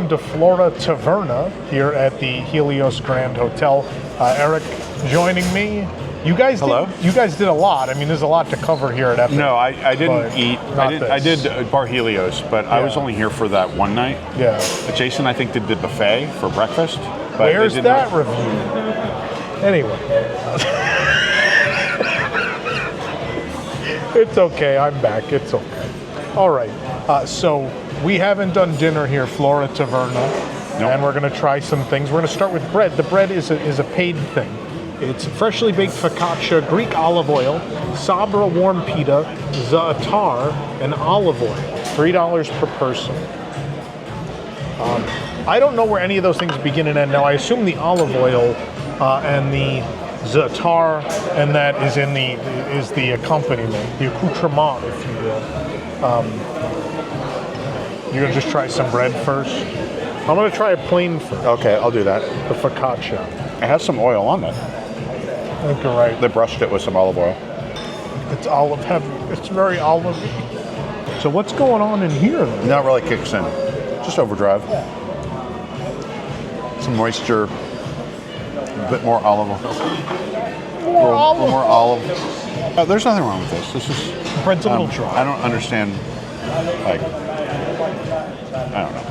welcome to Flora Taverna here at the Helios Grand Hotel. Eric joining me. You guys did a lot. I mean, there's a lot to cover here at Epic. No, I didn't eat. I did Bar Helios, but I was only here for that one night. Yeah. Jason, I think, did the buffet for breakfast. But where's that review? Anyway. It's okay. I'm back. It's okay. All right. So we haven't done dinner here, Flora Taverna, and we're going to try some things. We're going to start with bread. The bread is a paid thing. It's freshly baked focaccia, Greek olive oil, Sabra warm pita, Za-atar, and olive oil. $3 per person. I don't know where any of those things begin and end. Now, I assume the olive oil and the Za-atar and that is the accompaniment, the accoutrement, if you will. You're gonna just try some bread first? I'm gonna try a plain first. Okay, I'll do that. The focaccia. It has some oil on it. I think you're right. They brushed it with some olive oil. It's olive heavy. It's very olivey. So what's going on in here then? Not really kicks in. Just overdrive. Some moisture. A bit more olive oil. More olive. There's nothing wrong with this. This is bread's a little dry. I don't understand. Like, I don't know.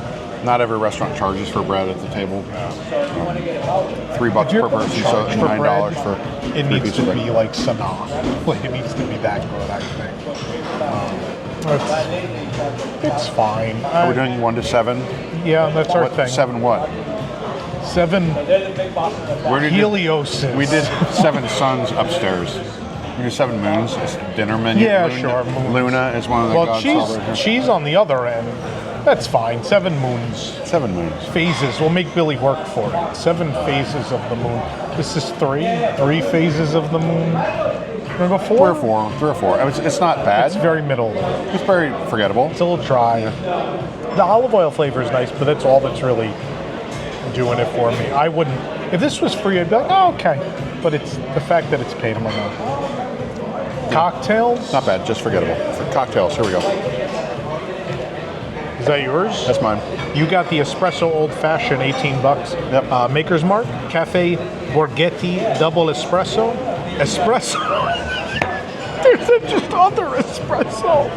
Not every restaurant charges for bread at the table. $3 per person, so $9 for. It needs to be like Sanaa. Like it needs to be that good, I think. It's fine. Are we doing 1 to 7? Yeah, that's our thing. 7 what? 7 Helios. We did 7 suns upstairs. We did 7 moons. It's the dinner menu. Yeah, Luna, sure. Moons. Luna is one of the gods. Well, she's on the other end. That's fine. 7 moons. 7 moons. Phases. We'll make Billy work for it. 7 phases of the moon. This is 3 phases of the moon. We're gonna go 4? 3 or 4. It's not bad. It's very middle. It's very forgettable. It's a little dry. The olive oil flavor is nice, but that's all that's really doing it for me. I wouldn't. If this was free, I'd be like, oh, okay. But it's the fact that it's paid. I'm like, oh. Cocktails? Not bad. Just forgettable. For cocktails, here we go. Is that yours? That's mine. You got the Espresso Old Fashioned, $18. Yep. Maker's Mark, Cafe Borghetti Double Espresso. There's just other espresso.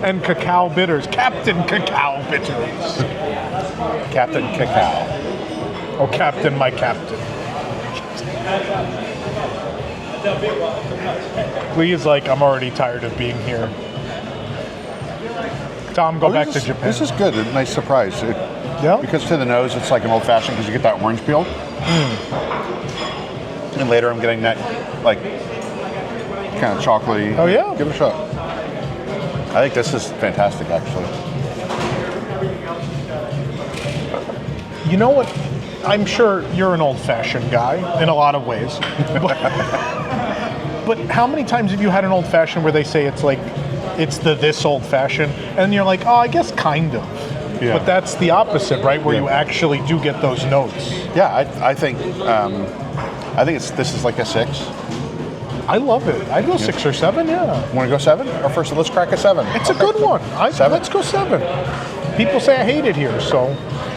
And cacao bitters. Captain Cacao Bitters. Captain Cacao. Oh, Captain, my Captain. Lee's like, I'm already tired of being here. Tom, go back to Japan. This is good. A nice surprise. Yeah? Because to the nose, it's like an old-fashioned because you get that orange peel. And later I'm getting that, like, kind of chocolatey. Oh, yeah? Give it a shot. I think this is fantastic, actually. You know what? I'm sure you're an old-fashioned guy in a lot of ways. But how many times have you had an old-fashioned where they say it's like, it's this old-fashioned, and you're like, oh, I guess kind of. Yeah. But that's the opposite, right? Where you actually do get those notes. Yeah, I think this is like a 6. I love it. I'd go 6 or 7, yeah. Want to go 7? Or first, let's crack a 7. It's a good one. 7? Let's go 7. People say I hate it here, so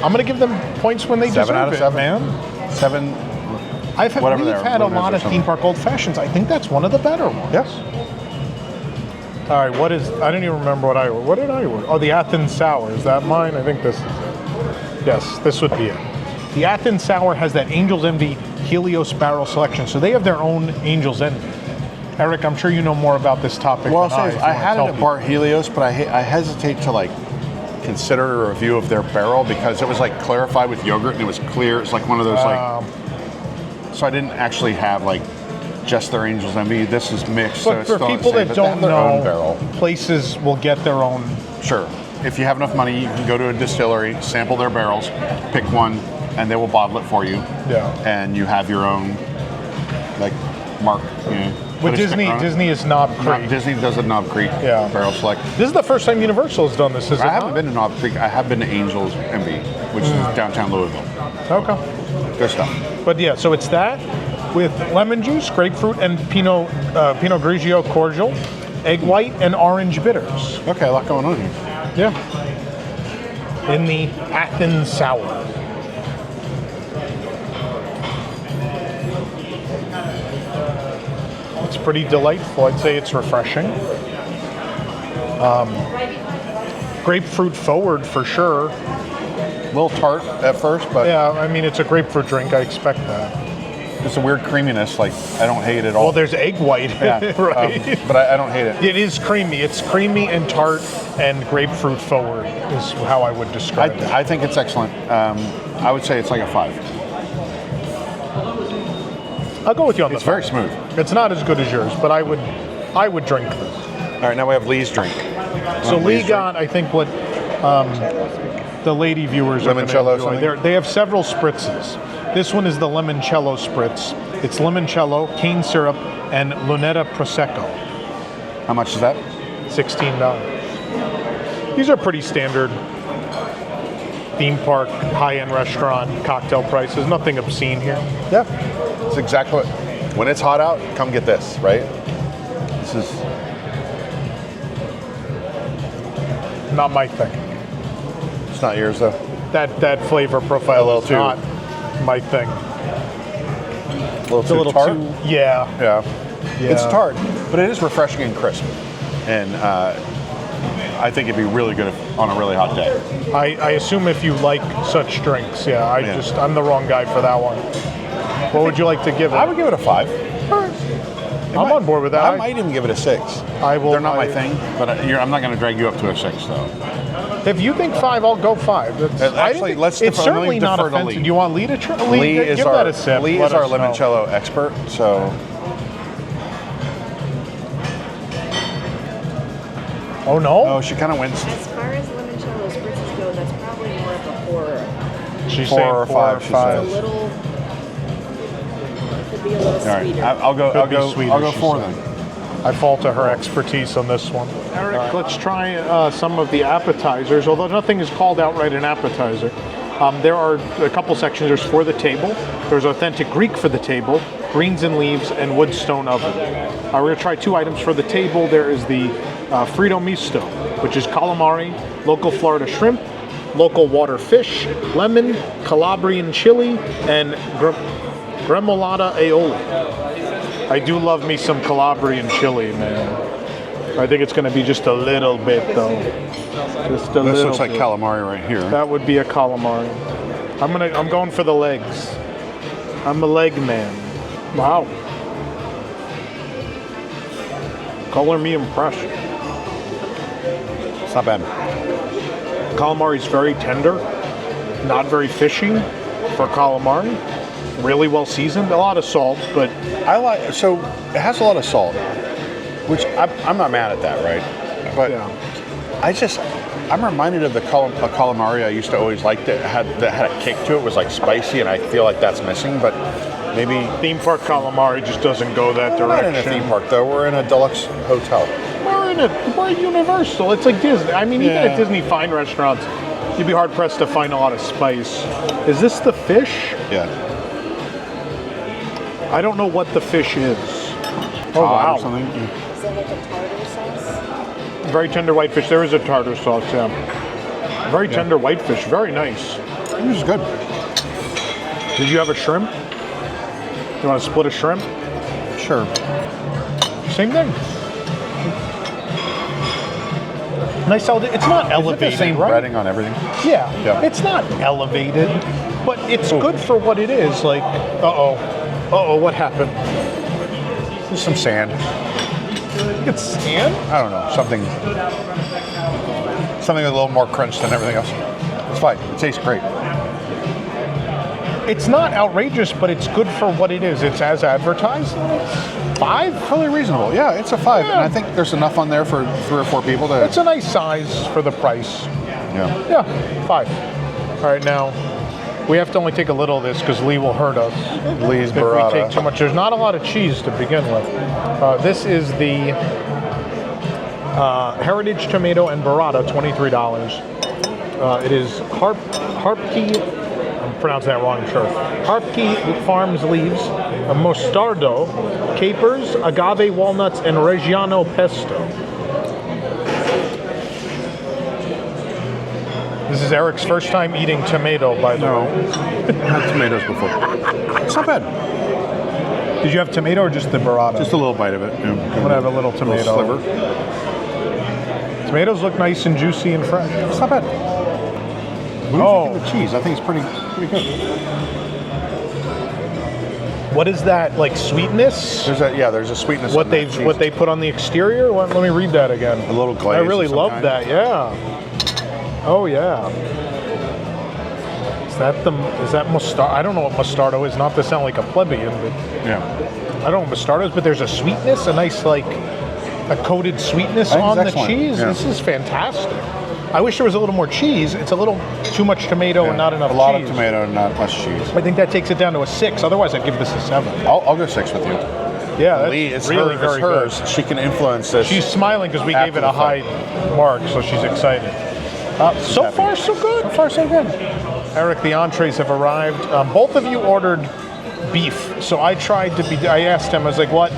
I'm going to give them points when they 7 deserve out of 7, man. 7. We've had a lot of theme park old fashions. I think that's one of the better ones. Yes. All right, I don't even remember what I ordered. What did I order? Oh, the Athens Sour. Is that mine? I think this is it. Yes, this would be it. The Athens Sour has that Angel's Envy Helios barrel selection, so they have their own Angel's Envy. Eric, I'm sure you know more about this topic well, than I had it at Bar Helios, but I hesitate to like consider a review of their barrel because it was like clarified with yogurt and it was clear. It's like one of those so I didn't actually have like just their Angel's Envy. This is mixed. But so for people that don't know, barrel. Places will get their own. Sure. If you have enough money, you can go to a distillery, sample their barrels, pick one, and they will bottle it for you. Yeah. And you have your own, like, mark. You know, with Disney is Knob Creek. Disney does a Knob Creek barrel select. This is the first time Universal has done this, isn't it? I haven't been to Knob Creek. I have been to Angel's Envy, which is downtown Louisville. Okay. Good stuff. But yeah, so it's that with lemon juice, grapefruit, and Pinot Grigio cordial, egg white, and orange bitters. Okay, a lot going on here. Yeah. in the Athens Sour. It's pretty delightful. I'd say it's refreshing. Grapefruit forward for sure. A little tart at first, but Yeah, I mean, it's a grapefruit drink. I expect that. it's a weird creaminess. Like, I don't hate it at all. Well, there's egg white, Yeah, right? but I don't hate it. It is creamy. It's creamy and tart and grapefruit forward is how I would describe it. I think it's excellent. I would say it's like a 5. I'll go with you on It's the very five. smooth. It's not as good as yours, but I would drink this. All right, now we have Lee's drink. So Lee's Lee drink. got, I think, what the lady viewers are going to Limoncello enjoy. something? They have several spritzes. This one is the Limoncello Spritz. It's limoncello, cane syrup, and lunetta prosecco. How much is that? $16. These are pretty standard theme park, high-end restaurant, cocktail prices. Nothing obscene here. Yeah. It's exactly what. When it's hot out, come get this, right? This is. Not my thing. It's not yours though. That flavor profile A little is too- not my thing. A little It's too a little tart. too, yeah. Yeah. It's Yeah. tart, but it is refreshing and crisp. And I think it'd be really good on a really hot day. I assume if you like such drinks, yeah. Yeah. I'm the wrong guy for that one. What would you like to give it? I would give it a 5. I'm on board with that. I might even give it a 6. I will- They're not my I- thing, but I'm not going to drag you up to a 6 though. If you think 5, I'll go 5. Actually, let's it's defer- let me certainly not defer to offensive. Lee. Do you want Lee to try? Lee is give our that a sip. Lee Let is our us know. limoncello expert, so Oh no? oh, she kind of wins. As far as limoncello spritzes go, that's probably more of a 4. She's 4 saying or 5, she It's a says. little, it could be a little All right, sweeter. I'll go. Could be I'll sweeter, go she 4 said. then. I fault to her expertise on this one. Eric, let's try some of the appetizers, although nothing is called outright an appetizer. There are a couple sections. There's for the table. There's authentic Greek for the table, greens and leaves, and wood stone oven. We're going to try 2 items for the table. There is the Fritto Misto, which is calamari, local Florida shrimp, local water fish, lemon, Calabrian chili, and gremolata aioli. I do love me some Calabrian chili, man. I think it's going to be just a little bit, though. Just a This little looks like bit. calamari right here. That would be a calamari. I'm going for the legs. I'm a leg man. Wow. Color me impressed. It's not bad. Calamari is very tender, not very fishy for calamari. Really well seasoned. A lot of salt, but I like so it has a lot of salt, which I'm not mad at that, right? But yeah. I'm reminded of a calamari I used to always like that had a kick to it, was like spicy, and I feel like that's missing. But maybe Theme park calamari just doesn't go that we're not in direction. a theme park though. We're in a deluxe hotel. We're at Universal. It's like Disney. I mean, even Yeah. at Disney fine restaurants, you'd be hard pressed to find a lot of spice. Is this the fish? Yeah. I don't know what the fish is. Oh Cod wow! Or something. Is it like a tartar sauce? Very tender whitefish. There is a tartar sauce. Yeah. Very tender whitefish. Very nice. This is good. Did you have a shrimp? You want to split a shrimp? Sure. Same thing. Nice. It's not elevated, The same right? breading on everything. Yeah. Yeah. It's not elevated, but it's good for what it is. Like, what happened? There's some sand. It's sand. I don't know, something with a little more crunch than everything else. It's fine. It tastes great. It's not outrageous, but it's good for what it is. It's as advertised. 5? Totally reasonable. Yeah, it's a 5, Yeah. and I think there's enough on there for 3 or 4 people to. It's a nice size for the price. Yeah. Yeah, 5. All right, now we have to only take a little of this because Lee will hurt us Lee's if we Burrata. take too much. There's not a lot of cheese to begin with. This is the Heritage Tomato and Burrata, $23. It is Harpke. I'm pronouncing that wrong, I'm sure. Harpke Farms leaves, a mostardo, capers, agave walnuts, and Reggiano pesto. This is Eric's first time eating tomato, by the No, way. I've had tomatoes before. It's not bad. Did you have tomato or just the burrata? Just a little bite of it. I'm gonna have a little tomato. sliver. Tomatoes look nice and juicy and fresh. It's not bad. What do you think of the cheese? I think it's pretty good. What is that, like sweetness? There's a sweetness. What on they that cheese. what they put on the exterior? Let me read that again. A little glaze. I really of some love kind. that. Yeah. Oh yeah. Is that mostardo? I don't know what mostardo is. Not to sound like a plebeian, but Yeah. I don't know what mostardo is. But there's a sweetness, a nice like a coated sweetness I think on it's the excellent. cheese. Yeah. This is fantastic. I wish there was a little more cheese. It's a little too much tomato and not enough A lot cheese. of tomato and not much cheese. I think that takes it down to a 6. Otherwise, I'd give this a 7. I'll go 6 with you. Yeah, that's Lee, it's really it's very hers. good. She can influence this. She's smiling because we After gave it the a high mark, so she's excited. So happy. far, so good. So far, so good. Eric, the entrees have arrived. Both of you ordered beef, so I tried to be. I asked him, I was like, "What?"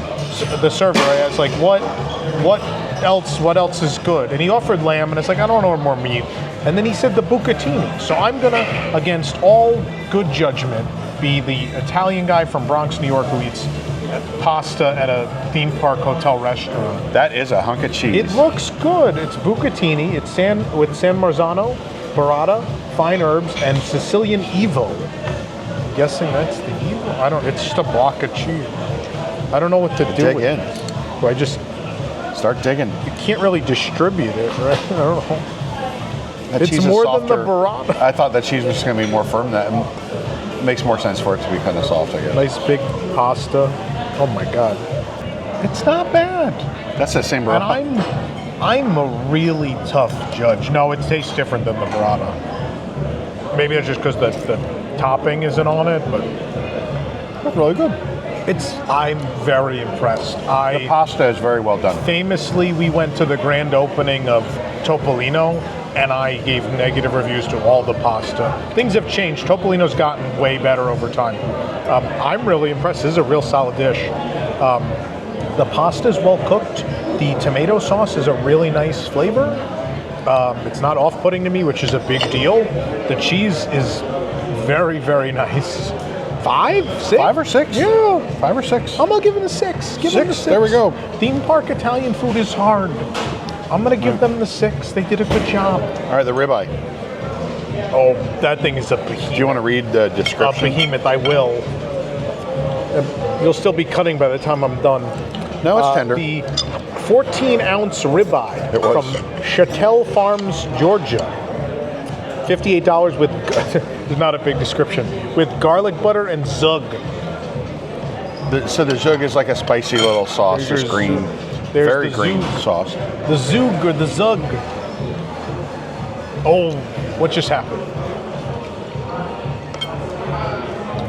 The server, I was like, "What else is good?" And he offered lamb, and it's like, "I don't order more meat." And then he said the bucatini. So I'm gonna, against all good judgment, be the Italian guy from Bronx, New York, who eats pasta at a theme park hotel restaurant. That is a hunk of cheese. It looks good. It's bucatini. It's with San Marzano, burrata, fine herbs, and Sicilian Evo. I'm guessing that's the Evo. I don't. It's just a block of cheese. I don't know what to do Dig with in. it. Do I just? Start digging. You can't really distribute it, right? I don't know. That It's cheese is more than the softer. burrata. I thought that cheese was just going to be more firm. That makes more sense for it to be kind of soft, I guess. Nice big pasta. Oh my god. It's not bad. That's the same And burrata. I'm a really tough judge. No, it tastes different than the burrata. Maybe it's just because the topping isn't on it, but That's really good. I'm very impressed. The pasta is very well done. Famously, we went to the grand opening of Topolino, and I gave negative reviews to all the pasta. Things have changed. Topolino's gotten way better over time. I'm really impressed. This is a real solid dish. The pasta is well cooked. The tomato sauce is a really nice flavor. It's not off-putting to me, which is a big deal. The cheese is very, very nice. 5? 6? 5 or 6? Yeah. 5 or 6. I'm gonna give it a 6. Give it a 6? 6. There we go. Theme park Italian food is hard. I'm gonna give them the 6. They did a good job. All right, the ribeye. Oh, that thing is a behemoth. Do you want to read the A description? behemoth, I will. You'll still be cutting by the time I'm done. No, it's tender. The 14-ounce ribeye It was. from Chattel Farms, Georgia. $58 with, there's not a big description, with garlic butter and zug. So the zug is like a spicy little sauce. There's It's green. there's Very the green zug. sauce. The zug or the zug. Oh, what just happened?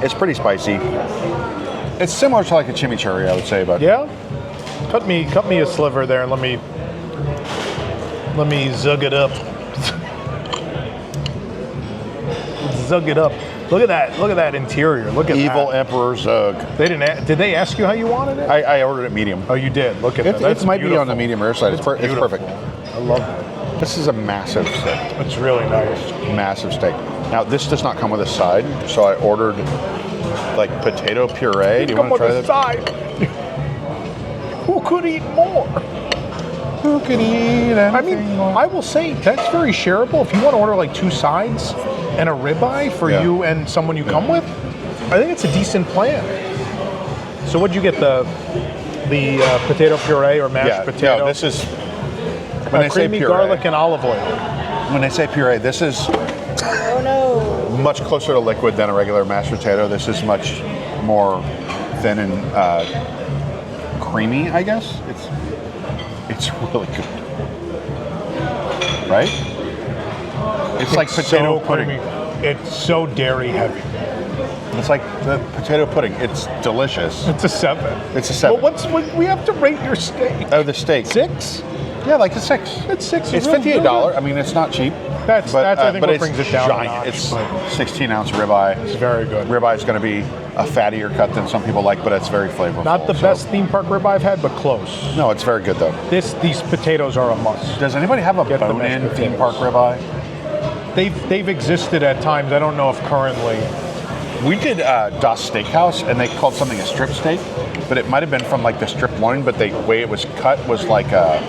It's pretty spicy. It's similar to like a chimichurri, I would say, but Yeah? Cut me a sliver there and let me zug it up. Zug it up. Look at that interior. Look at Evil that. Emperor Zug. Did they ask you how you wanted it? I ordered it medium. Oh, you did. Look at that. It That's might be on the beautiful. medium rare side. It's perfect. I love it. This is a massive steak. It's really nice. Massive steak. Now, this does not come with a side, so I ordered like potato puree. Do you Come want on to the try that? side. Who could eat more? Who could eat I mean, I will say that's very shareable. If you want to order like 2 sides and a ribeye for Yeah. you and someone you come with, I think it's a decent plan. So what'd you get? The potato puree or mashed potato? No, this is when they say creamy puree. garlic and olive oil. When they say puree, this is Oh no. much closer to liquid than a regular mashed potato. This is much more thin and creamy, I guess. It's really good, right? It's like potato so pudding. creamy. It's so dairy heavy. It's like the potato pudding. It's delicious. It's a 7. It's a 7. Well, we have to rate your steak. Oh, the steak. 6? Yeah, like a 6. It's 6. It's really $58. good. I mean, it's not cheap. That's I think but what it's brings it down a giant. notch, It's but 16-ounce ribeye. it's very good. Ribeye is going to be a fattier cut than some people like, but it's very flavorful. Not the So- best theme park ribeye I've had, but close. No, it's very good though. These potatoes are a must. Does anybody have a Get the bone-in mashed theme potatoes. park ribeye? they've existed at times. I don't know if currently. We did Das Steakhouse, and they called something a strip steak, but it might have been from like the strip loin, but the way it was cut was like a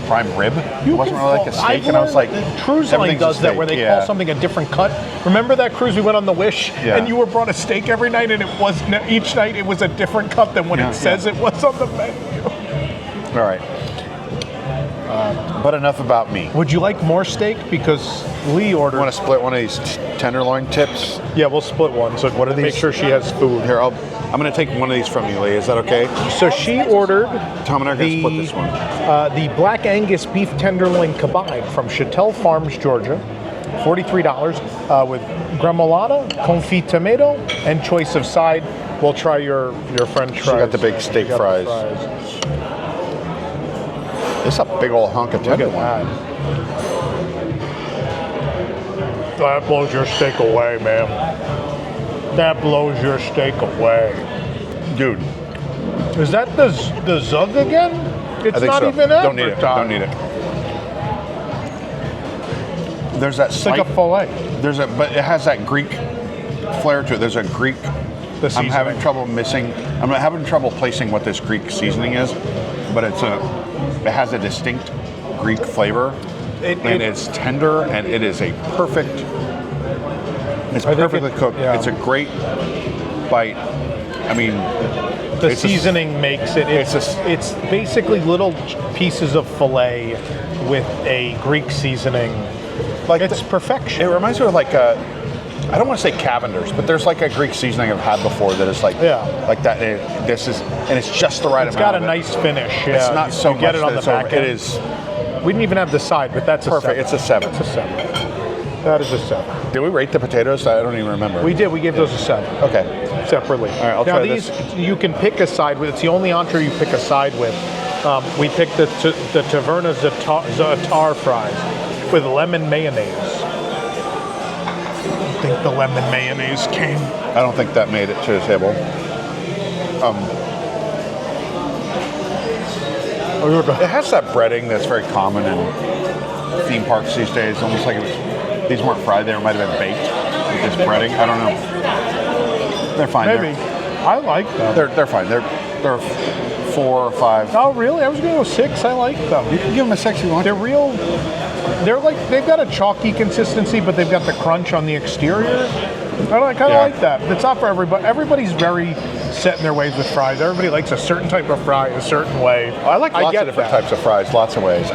prime rib. It wasn't really like a steak, and I was like, Cruise Line everything's a does that steak. where they Yeah. call something a different cut. Remember that cruise we went on the Wish, Yeah. and you were brought a steak every night, and it was each night it was a different cut than what Yeah, it says it was on the menu. All right. But enough about me. Would you like more steak? Because Lee ordered. Want to split one of these tenderloin tips? Yeah, we'll split one. So What are make these? sure she has food. Here, I'm going to take one of these from you, Lee. Is that okay? So she ordered Tom and I are going to split this one. the Black Angus beef tenderloin kebab from Chattel Farms, Georgia, $43 with gremolata, confit tomato, and choice of side. We'll try your French fries. She got the big steak You got the fries. This is a big old hunk of Look at tenderloin. that. That blows your steak away, man. That blows your steak away. Dude, Is that the Zug again? It's I think not so. even Don't need it. advertised. Don't need it. There's that It's like slight, a fillet. but it has that Greek flair to it. There's a Greek. The I'm having seasoning. I'm having trouble placing what this Greek seasoning is, but it has a distinct Greek flavor, and it's tender, and it is a perfect. It's I think perfectly cooked. yeah. It's a great bite. I mean, The it's a- seasoning makes it. It's basically little pieces of fillet with a Greek seasoning. like It's it perfection. reminds me of like a. I don't want to say Cavender's, but there's like a Greek seasoning I've had before that is like like that. This is, and it's just the right It's amount. got a of it. nice finish. Yeah, It's not so you get much it on that the it's back over. end. It is We didn't even have the side, but that's perfect. A It's a 7. It's a 7. That is a 7. Did we rate the potatoes? I don't even remember. We did. We gave those a 7. Okay. Separately. All right, I'll now try these this. you can pick a side with. It's the only entree you pick a side with. We picked the Taverna Za-atar fries with lemon mayonnaise. I think the lemon mayonnaise came. I don't think that made it to the table. It has that breading that's very common in theme parks these days. Almost like these weren't fried; they might have been baked with this breading. I don't know. They're fine. Maybe. I like them. They're fine. They're 4 or 5. Oh, really? I was going to go 6. I like them. You can give them a 6 if you want. They're real. They're like, they've got a chalky consistency, but they've got the crunch on the exterior. I kind of like that. It's not for everybody. Everybody's very set in their ways with fries. Everybody likes a certain type of fry a certain way. I like lots of different that. types of fries, lots of ways.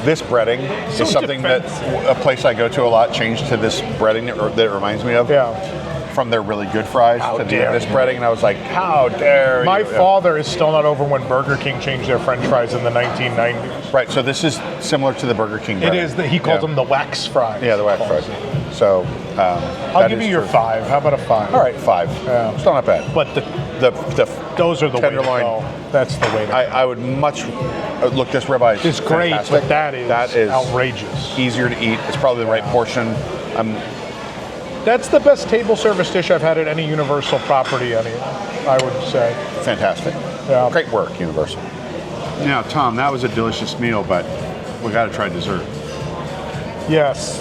This breading So is something that a place I go to a lot changed to this breading that it reminds me of. Yeah. From their really good fries How to dare this you. breading, and I was like, how dare My you? father is still not over when Burger King changed their French fries in the 1990s. Right, so this is similar to the Burger King breading. It is that he calls them the wax fries. Yeah, the wax fries. So I'll give you your 5. How about a 5? All right, 5. Yeah. Still not bad. But those are the tenderloin. way to go. That's the way to go. I would much look. This ribeye is It's great, fantastic. but that is outrageous. Easier to eat. It's probably the right portion. That's the best table service dish I've had at any Universal property, I would say. Fantastic. Yeah. Great work, Universal. Now, Tom, that was a delicious meal, but we got to try dessert. Yes.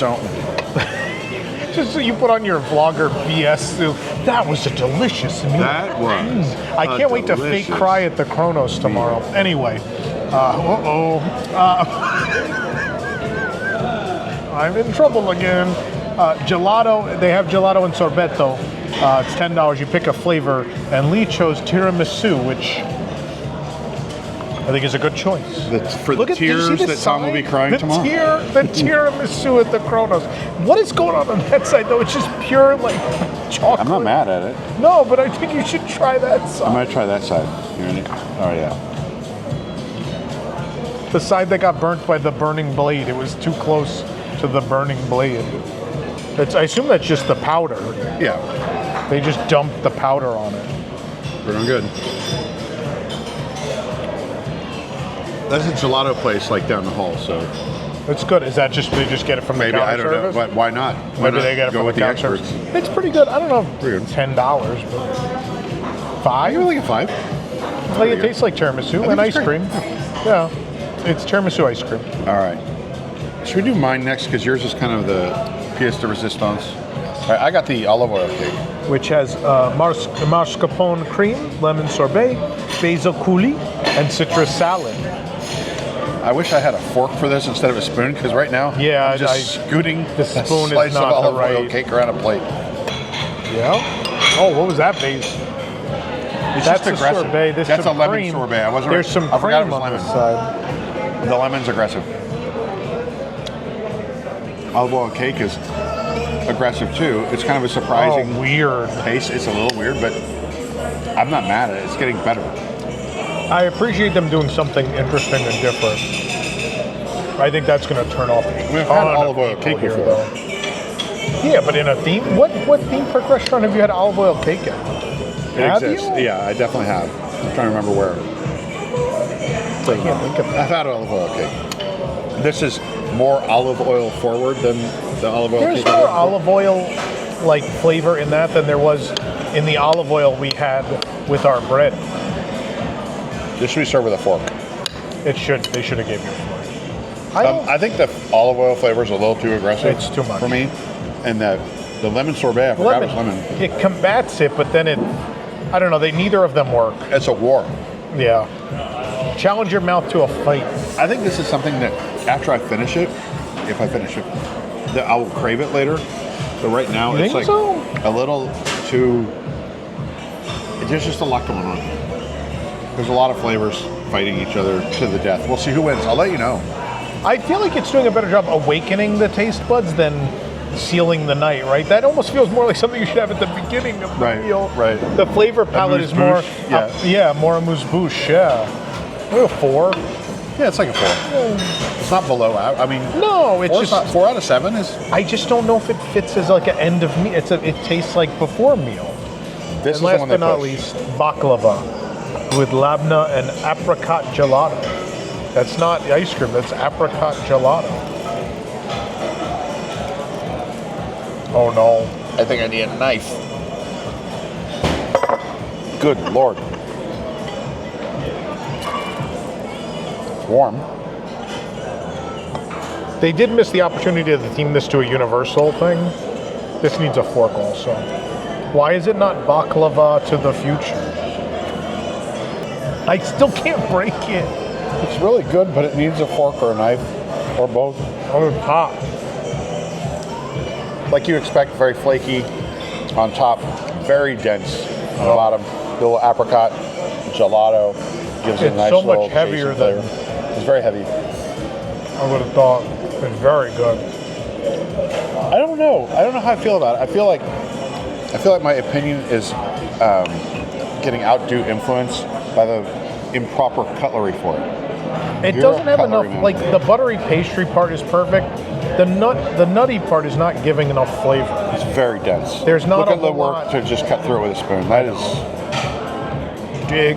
Don't. Just so you put on your vlogger BS. That was a delicious meal. That was. I can't wait to fake cry at the Kronos tomorrow. Anyway. I'm in trouble again. Gelato, they have gelato and sorbetto. It's $10. You pick a flavor, and Lee chose tiramisu, which I think is a good choice. For the Did you tears see the that Tom will be sign? crying tomorrow. The tiramisu at the Kronos. What is going on that side, though? It's just pure, like, chocolate. I'm not mad at it. No, but I think you should try that side. I'm going to try that side. You ready? Oh, yeah. The side that got burnt by the burning blade. It was too close to the burning blade. I assume that's just the powder. Yeah. They just dumped the powder on it. We're doing good. That's a gelato place like down the hall, so It's good. Is that just they just get it from maybe the counter I don't service? know, but why not? Why Maybe not they get it go from with the the counter experts? service. It's pretty good. I don't know, Pretty good. $10, but $5. I like a 5. Like it tastes like tiramisu and it's ice great. cream. Yeah, it's tiramisu ice cream. All right. Should we do mine next? Because yours is kind of the pièce de résistance. All right, I got the olive oil cake. Which has mascarpone cream, lemon sorbet, basil coulis, and citrus salad. I wish I had a fork for this instead of a spoon, because right now I'm just scooting the spoon a slice is not of olive the right oil cake around a plate. Yeah. Oh, what was that base? It's That's just aggressive. sorbet. This That's a some lemon cream. sorbet. I wasn't. There's some I forgot it cream was on lemon. the side. The lemon's aggressive. Olive oil cake is aggressive too. It's kind of a surprising weird taste. It's a little weird, but I'm not mad at it. It's getting better. I appreciate them doing something interesting and different. I think that's going to turn off. We've had olive oil cake here, before. though. Yeah, but in a theme. What theme park restaurant have you had olive oil cake at? It Have exists. you? Yeah, I definitely have. I'm trying to remember where. I can't think of I've that. had olive oil cake. This is more olive oil forward than the olive oil There's cake. more olive oil like flavor in that than there was in the olive oil we had with our bread. This should be served with a fork. It should. They should have gave you a fork. I think the olive oil flavor is a little too aggressive. It's too much for me. And the lemon sorbet, I forgot it was lemon. It combats it, but then I don't know. Neither of them work. It's a war. Yeah. Challenge your mouth to a fight. I think this is something that after I finish it, if I finish it, that I will crave it later. So right now You it's think like so? a little too. There's just a lot going on. There's a lot of flavors fighting each other to the death. We'll see who wins. I'll let you know. I feel like it's doing a better job awakening the taste buds than sealing the night, right? That almost feels more like something you should have at the beginning of the meal. Right. The flavor palette is more, Yeah. more amuse-bouche, yeah. Maybe a 4. Yeah, it's like a 4. It's not below out. I mean, No, it's just, 4 out of 7 is. I just don't know if it fits as like an end of meal. It tastes like before meal. This And is the last one but they not push. least, baklava with labna and apricot gelato. That's not ice cream, that's apricot gelato. Oh no. I think I need a knife. Good Lord. It's warm. They did miss the opportunity to theme this to a universal thing. This needs a fork also. Why is it not baklava to the future? I still can't break it. It's really good, but it needs a fork or a knife, or both. On the top. Like you expect, very flaky on top, very dense on the bottom. Little apricot gelato gives it a It's nice so little much heavier tasty flavor. than It's very heavy. I would have thought. It's very good. I don't know. I don't know how I feel about it. I feel like my opinion is getting outdo influenced by the improper cutlery for it. It You're doesn't a have cutlery enough, man. like the buttery pastry part is perfect. The nutty part is not giving enough flavor. It's very dense. There's not Look a at the whole work lot. to just cut through it with a spoon. That is, Dig.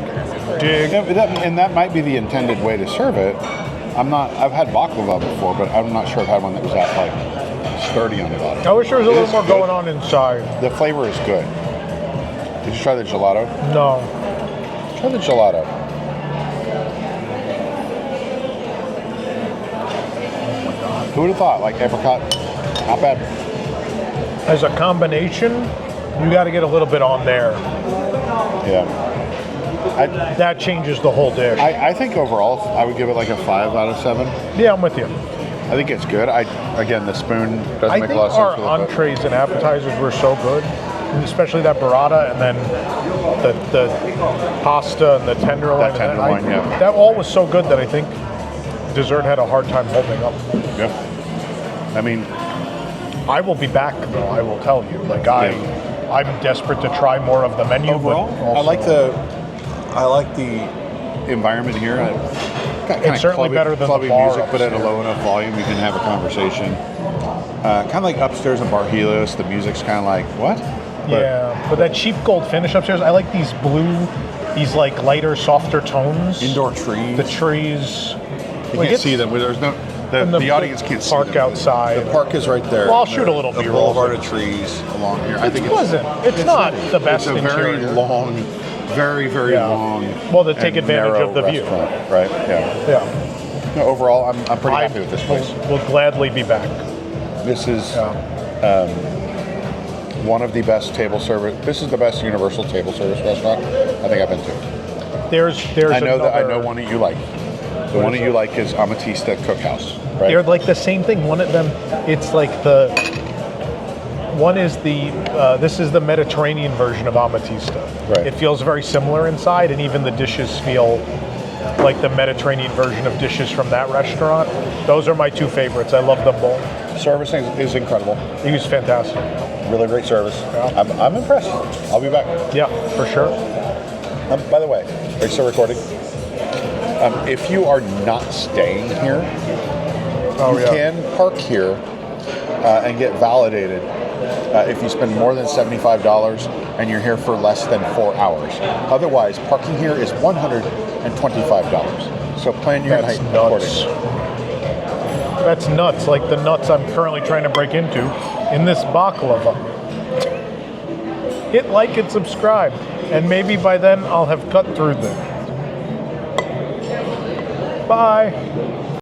and that might be the intended way to serve it. I've had baklava before, but I'm not sure I've had one that was that like sturdy on the bottom. I wish there was a It little is more good. going on inside. The flavor is good. Did you try the gelato? No. Try the gelato. Who would have thought? Like apricot, not bad. As a combination, you got to get a little bit on there. Yeah. That changes the whole dish. I think overall, I would give it like a 5 out of 7. Yeah, I'm with you. I think it's good. Again, the spoon doesn't I make a think lot of our sense with it. entrees and appetizers were so good, and especially that burrata and then the pasta and the tenderloin. That tenderloin, yeah. That all was so good that I think dessert had a hard time holding up. Yeah. I mean, I will be back though. I will tell you. Like I'm desperate to try more of the menu. overall, but also, I like the environment here. It's certainly better than the clubby bar music, but at a upstairs. low enough volume you can have a conversation. Kind of like upstairs at Bar Helios, the music's kind of like what? But that cheap gold finish upstairs. I like these like lighter, softer tones. Indoor trees. The trees. You can't see them. There's no. The audience can't see park them. outside. The park is right there. Well, I'll shoot a little The B-roll. boulevard of trees along here. I think It wasn't. It's not the best It's a very interior. long, very Yeah. long. Well, to take and advantage narrow of the view. restaurant, right? Yeah. Yeah. No, overall, I'm pretty happy with this place. We'll gladly be back. This is one of the best table service. This is the best universal table service restaurant I think I've been to. There's I know another, I know one that you like. The one that you like is Amatista Cookhouse, right? They're like the same thing. One of them, it's like one is this is the Mediterranean version of Amatista. Right. It feels very similar inside, and even the dishes feel like the Mediterranean version of dishes from that restaurant. Those are my two favorites. I love them both. Servicing is incredible. He was fantastic. Really great service. Yeah. I'm impressed. I'll be back. Yeah, for sure. By the way, are you still recording? If you are not staying here, you can park here and get validated if you spend more than $75 and you're here for less than 4 hours. Otherwise, parking here is $125. So plan your That's night nuts. accordingly. That's nuts, like the nuts I'm currently trying to break into in this baklava. Hit like and subscribe, and maybe by then I'll have cut through them. Bye.